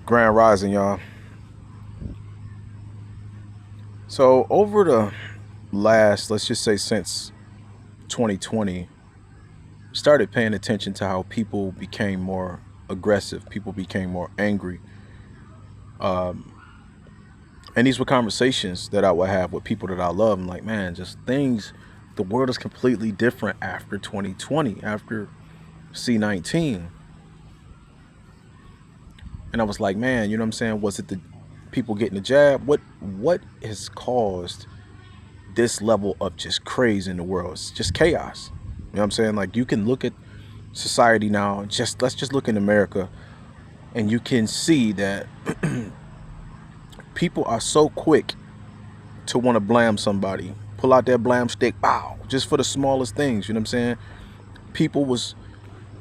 Grand Rising, y'all. So over the last, let's just say since 2020, started paying attention to how people became more aggressive, people became more angry. Um, and these were conversations that I would have with people that I love. I'm like, man, just things, the world is completely different after 2020, after C-19. And I was like, man, you know what I'm saying? Was it the people getting the jab? What has caused this level of just craze in the world? It's just chaos. You know what I'm saying? Like, you can look at society now, let's just look in America, and you can see that people are so quick to want to blam somebody, pull out their blam stick, bow, just for the smallest things. You know what I'm saying? People was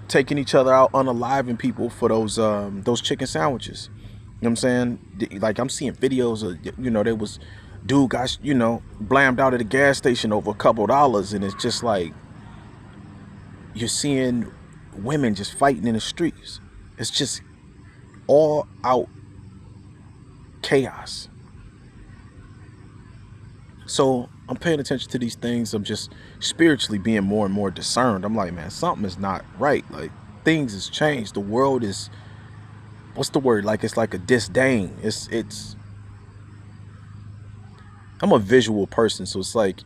taking each other out, unaliving people for those chicken sandwiches. You know what I'm saying? Like, I'm seeing videos of, there was dude got, blammed out at a gas station over a couple dollars, and it's just like you're seeing women just fighting in the streets. It's just all out chaos. So I'm paying attention to these things. I'm just spiritually being more and more discerned. I'm like, man, something is not right. Like, things has changed. The world is, what's the word? Like, it's like a disdain. I'm a visual person, so it's like,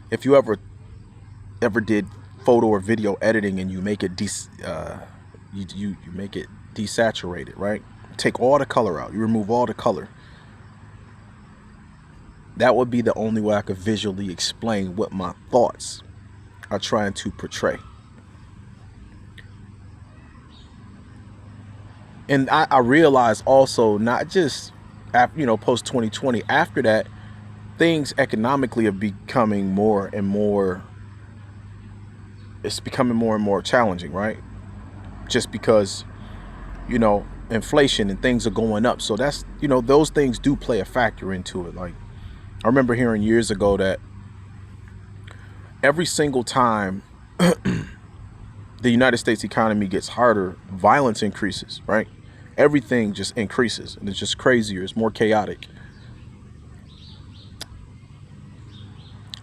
if you ever did photo or video editing and you make it you make it desaturated, right? Take all the color out. You remove all the color. That would be the only way I could visually explain what my thoughts are trying to portray. And I realized also, not just after, post 2020, after that, things economically are becoming more and more, it's becoming more and more challenging, right? Just because, inflation and things are going up. So that's, those things do play a factor into it. Like, I remember hearing years ago that every single time the United States economy gets harder, violence increases, right? Everything just increases, and it's just crazier. It's more chaotic.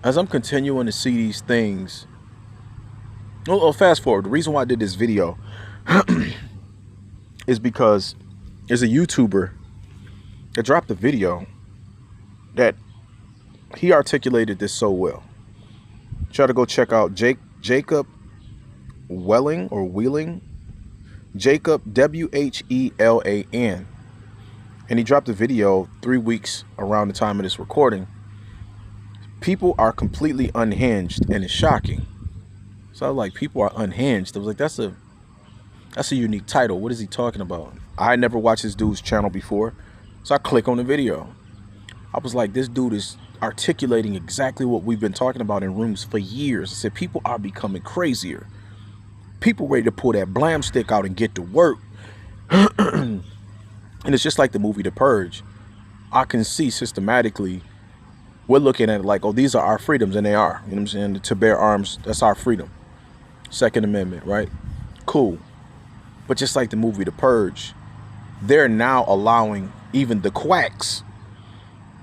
As I'm continuing to see these things, fast forward. The reason why I did this video is because there's a YouTuber that dropped a video that he articulated this so well. Try to go check out Jacob Whelan, Jacob Whelan, and he dropped a video 3 weeks around the time of this recording. People are completely unhinged, and it's shocking. So I was like, people are unhinged. I was like, that's a unique title. What is he talking about? I never watched this dude's channel before, so I click on the video. I was like, this dude is articulating exactly what we've been talking about in rooms for years. I said, people are becoming crazier. People ready to pull that blam stick out and get to work. And it's just like the movie The Purge. I can see systematically, we're looking at it like, oh, these are our freedoms, and they are. You know what I'm saying? To bear arms, that's our freedom. Second Amendment, right? Cool. But just like the movie The Purge, they're now allowing even the quacks,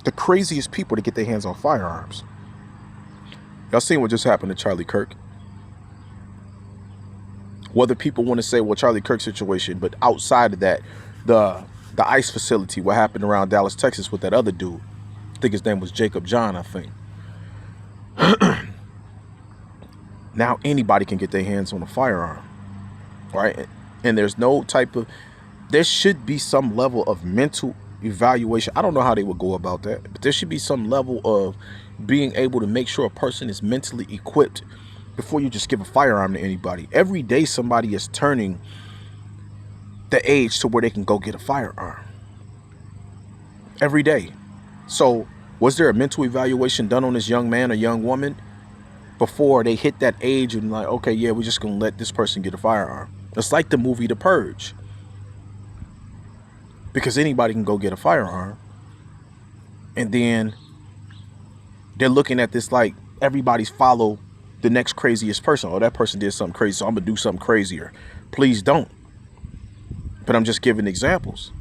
the craziest people, to get their hands on firearms. Y'all seen what just happened to Charlie Kirk? Whether people want to say, well, Charlie Kirk situation, but outside of that, the ICE facility, what happened around Dallas, Texas with that other dude. I think his name was Jacob John, I think. Now anybody can get their hands on a firearm, right? And there's no type of, there should be some level of mental evaluation. I don't know how they would go about that, but there should be some level of being able to make sure a person is mentally equipped before you just give a firearm to anybody. Every day somebody is turning the age to where they can go get a firearm. Every day. So was there a mental evaluation done on this young man or young woman before they hit that age and like, okay, yeah, we're just gonna let this person get a firearm? It's like the movie The Purge. Because anybody can go get a firearm. And then they're looking at this like everybody's follow the next craziest person. Oh, that person did something crazy, so I'm gonna do something crazier. Please don't. But I'm just giving examples.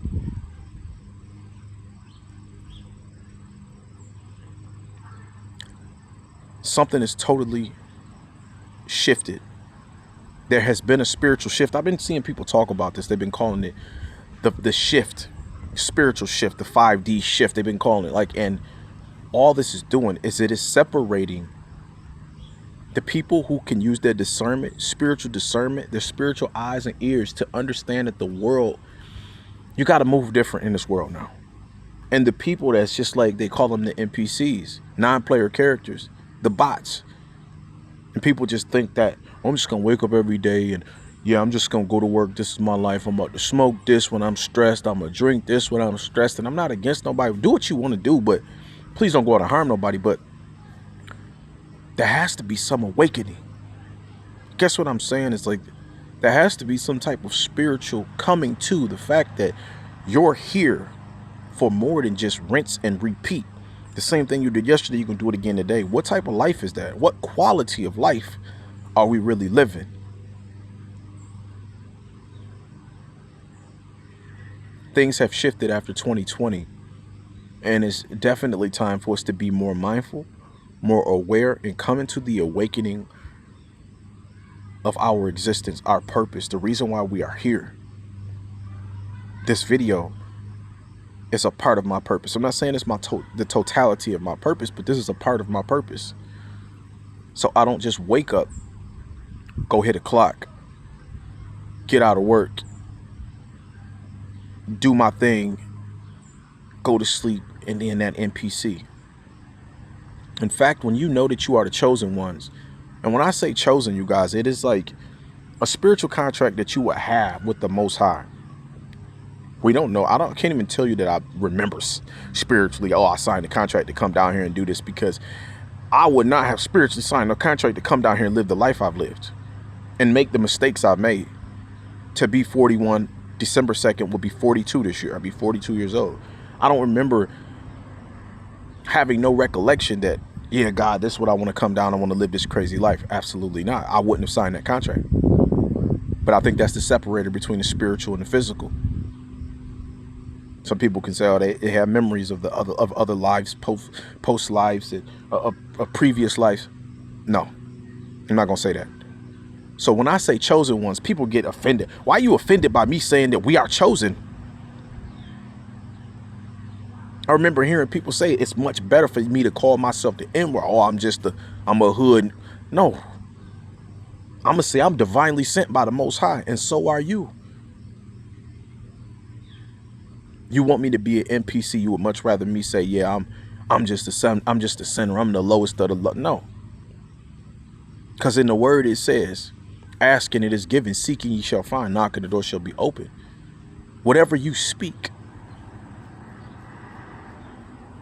Something is totally shifted. There has been a spiritual shift. I've been seeing people talk about this. They've been calling it the shift, spiritual shift, the 5D shift. They've been calling it like, and all this is doing is it is separating the people who can use their discernment, spiritual discernment, their spiritual eyes and ears to understand that the world, you got to move different in this world now. And the people that's just like, they call them the NPCs, non-player characters, the bots. And people just think that, I'm just going to wake up every day and yeah, I'm just going to go to work. This is my life. I'm about to smoke this when I'm stressed. I'm going to drink this when I'm stressed. And I'm not against nobody. Do what you want to do, but please don't go out and harm nobody. But there has to be some awakening. Guess what I'm saying? It's like there has to be some type of spiritual coming to the fact that you're here for more than just rinse and repeat. The same thing you did yesterday, you can do it again today. What type of life is that? What quality of life are we really living? Things have shifted after 2020, and it's definitely time for us to be more mindful, more aware, and come into the awakening of our existence, our purpose, the reason why we are here. This video is a part of my purpose. I'm not saying it's the totality of my purpose, but this is a part of my purpose. So I don't just wake up, go hit a clock, get out of work, do my thing, go to sleep, and then that NPC. In fact, when you know that you are the chosen ones, and when I say chosen, you guys, it is like a spiritual contract that you will have with the Most High. We don't know. I can't even tell you that I remember spiritually, oh, I signed a contract to come down here and do this, because I would not have spiritually signed a contract to come down here and live the life I've lived and make the mistakes I've made. To be 41, December 2nd will be 42 this year. I'll be 42 years old. I don't remember having no recollection that, yeah, God, this is what I want to come down. I want to live this crazy life. Absolutely not. I wouldn't have signed that contract. But I think that's the separator between the spiritual and the physical. Some people can say, oh, they have memories of other lives, post lives, of previous lives. No, I'm not gonna say that. So when I say chosen ones, people get offended. Why are you offended by me saying that we are chosen? I remember hearing people say it's much better for me to call myself the N-word. Oh, I'm a hood. No, I'm gonna say I'm divinely sent by the Most High, and so are you. You want me to be an NPC? You would much rather me say, yeah, I'm just a son. I'm just a sinner. I'm the lowest of the low. No, because in the word it says, asking it is given, seeking ye shall find, knocking the door shall be open. Whatever you speak,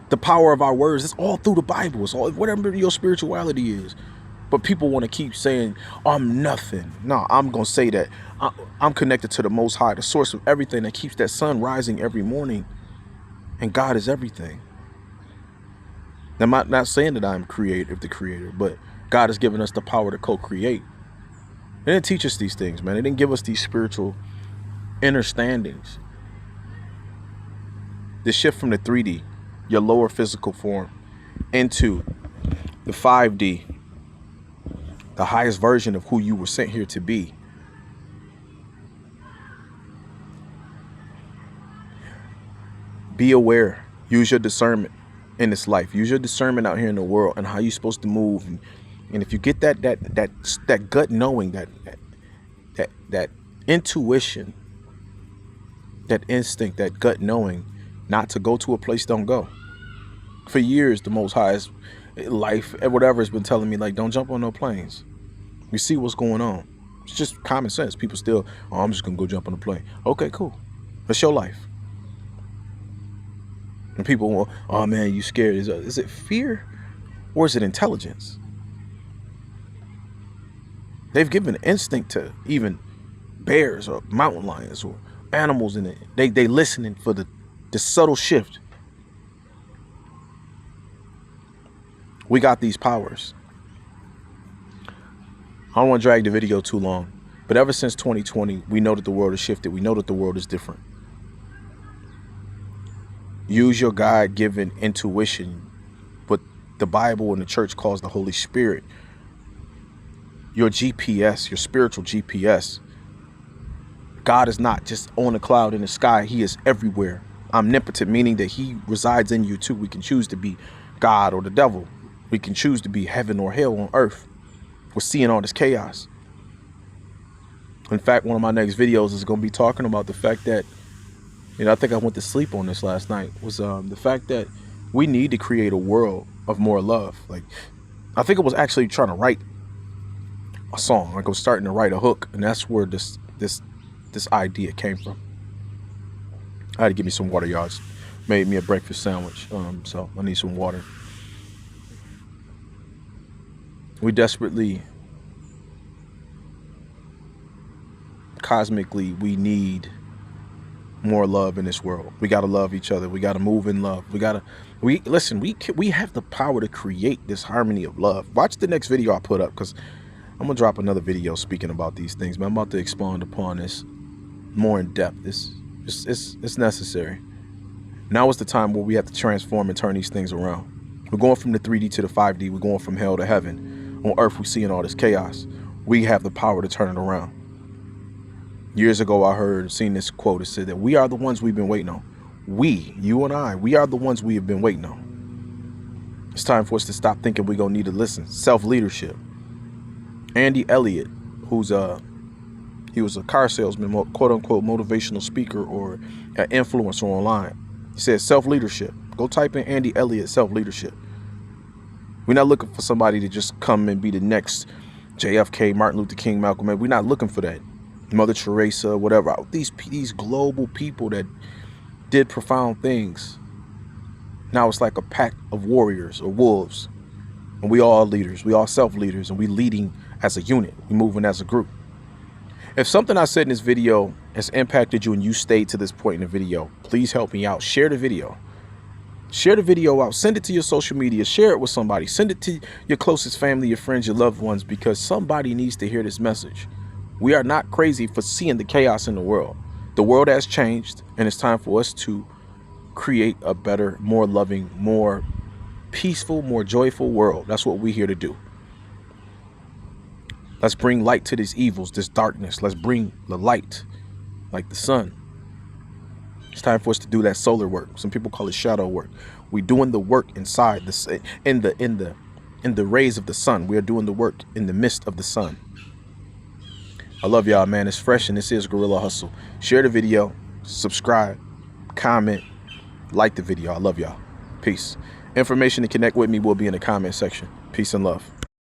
the power of our words, it's all through the Bible. It's all, whatever your spirituality is. But people want to keep saying, I'm nothing. No, I'm going to say that I'm connected to the Most High, the source of everything that keeps that sun rising every morning. And God is everything. Now, I'm not saying that I'm the creator, but God has given us the power to co-create. They didn't teach us these things, man. They didn't give us these spiritual understandings. The shift from the 3D, your lower physical form, into the 5D, the highest version of who you were sent here to be. Be aware. Use your discernment in this life. Use your discernment out here in the world and how you're supposed to move. And if you get that gut knowing, that intuition, that instinct, that gut knowing not to go to a place, don't go. For years, the Most High's life, whatever, has been telling me, like, don't jump on no planes. You see what's going on. It's just common sense. People still, oh, I'm just gonna go jump on a plane. Okay, cool. That's your life. And people will, oh man, you scared. Is it fear or is it intelligence? They've given instinct to even bears or mountain lions or animals in it. They listening for the subtle shift. We got these powers. I don't want to drag the video too long, but ever since 2020, we know that the world has shifted. We know that the world is different. Use your God-given intuition, but the Bible and the church calls the Holy Spirit, your GPS, your spiritual GPS. God is not just on a cloud in the sky. He is everywhere. Omnipotent, meaning that he resides in you too. We can choose to be God or the devil. We can choose to be heaven or hell on earth. We're seeing all this chaos. In fact, one of my next videos is going to be talking about the fact that, I think I went to sleep on this last night, was the fact that we need to create a world of more love. Like, I think I was actually trying to write a song. Like, I was starting to write a hook, and that's where this idea came from. I had to give me some water, y'all. Made me a breakfast sandwich, so I need some water. We desperately, cosmically, we need more love in this world. We got to love each other. We got to move in love. We have the power to create this harmony of love. Watch the next video I put up, because I'm going to drop another video speaking about these things, man. I'm about to expound upon this more in depth. It's necessary. Now is the time where we have to transform and turn these things around. We're going from the 3D to the 5D. We're going from hell to heaven. On earth, we're seeing all this chaos. We have the power to turn it around. Years ago, I seen this quote. It said that we are the ones we've been waiting on. We, you and I, we are the ones we have been waiting on. It's time for us to stop thinking we're going to need to listen. Self-leadership. Andy Elliott, he was a car salesman, quote unquote, motivational speaker or an influencer online. He said self-leadership. Go type in Andy Elliott self-leadership. We're not looking for somebody to just come and be the next JFK, Martin Luther King, Malcolm X. We're not looking for that. Mother Teresa, whatever. These global people that did profound things. Now it's like a pack of warriors or wolves. And we all leaders. We all self-leaders. And we leading as a unit. We moving as a group. If something I said in this video has impacted you and you stayed to this point in the video, please help me out. Share the video. Share the video out. Send it to your social media. Share it with somebody. Send it to your closest family, your friends, your loved ones, because somebody needs to hear this message. We are not crazy for seeing the chaos in the world. The world has changed, and it's time for us to create a better, more loving, more peaceful, more joyful world. That's what we're here to do. Let's bring light to these evils, this darkness. Let's bring the light, like the sun. It's time for us to do that solar work. Some people call it shadow work. We're doing the work inside this, in the rays of the sun. We are doing the work in the midst of the sun. I love y'all, man. It's fresh, and this is Guerrilla Hustle. Share the video, subscribe, comment, like the video. I love y'all. Peace. Information to connect with me will be in the comment section. Peace and love.